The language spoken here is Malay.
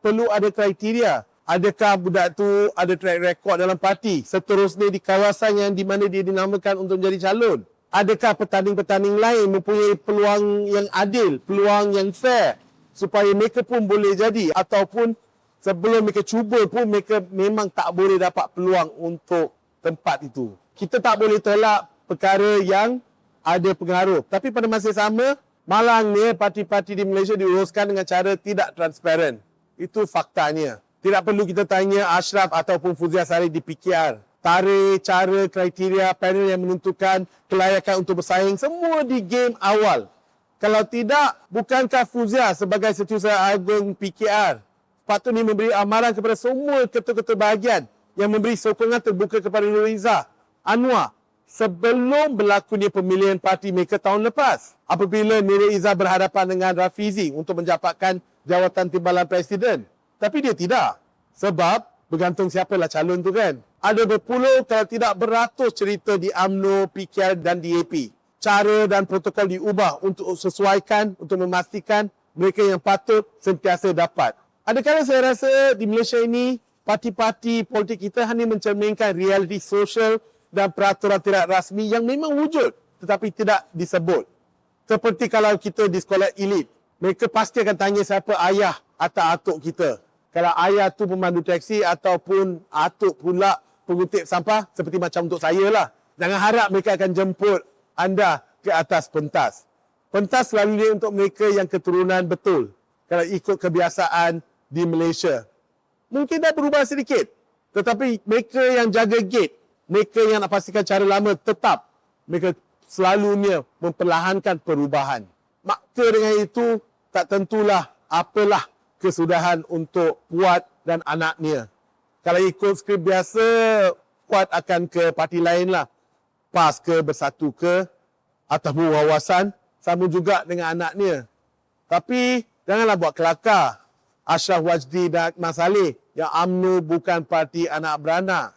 perlu ada kriteria. Adakah budak tu ada track record dalam parti? Seterusnya di kawasan yang di mana dia dinamakan untuk menjadi calon. Adakah petanding-petanding lain mempunyai peluang yang adil, peluang yang fair supaya mereka pun boleh jadi, ataupun sebelum mereka cuba pun mereka memang tak boleh dapat peluang untuk tempat itu. Kita tak boleh tolak perkara yang ada pengaruh. Tapi pada masa yang sama, malangnya parti-parti di Malaysia diuruskan dengan cara tidak transparan. Itu faktanya. Tidak perlu kita tanya Ashraf ataupun Fuzia Sarif di PKR. Tarikh, cara, kriteria, panel yang menentukan kelayakan untuk bersaing, semua di game awal. Kalau tidak, bukankah Fuzia sebagai Setiausaha Agung PKR patutnya memberi amaran kepada semua ketua-ketua bahagian yang memberi sokongan terbuka kepada Nur Izzah Anwar sebelum berlakunya pemilihan parti mereka tahun lepas. Apabila Nur Izzah berhadapan dengan Rafizi untuk mendapatkan jawatan timbalan Presiden. Tapi dia tidak. Sebab bergantung siapalah calon tu kan. Ada berpuluh kalau tidak beratus cerita di UMNO, PKR dan DAP. Cara dan protokol diubah untuk sesuaikan, untuk memastikan mereka yang patut sentiasa dapat. Adakala saya rasa di Malaysia ini, parti-parti politik kita hanya mencerminkan realiti sosial dan peraturan tidak rasmi yang memang wujud tetapi tidak disebut. Seperti kalau kita di sekolah elit, mereka pasti akan tanya siapa ayah atau atuk kita. Kalau ayah tu pemandu teksi ataupun atuk pula pengutip sampah, seperti macam untuk saya lah. Jangan harap mereka akan jemput anda ke atas pentas. Pentas selalunya untuk mereka yang keturunan betul. Kalau ikut kebiasaan di Malaysia. Mungkin dah berubah sedikit. Tetapi mereka yang jaga gate, mereka yang nak pastikan cara lama tetap, mereka selalunya memperlahankan perubahan. Maka dengan itu, tak tentulah apalah kesudahan untuk Puat dan anaknya. Kalau ikut skrip biasa, Puat akan ke parti lain lah. PAS ke, Bersatu ke, ataupun Wawasan, sama juga dengan anaknya. Tapi, janganlah buat kelakar. Ashraf Wajdi dan Akmal Saleh yang UMNO bukan parti anak beranak.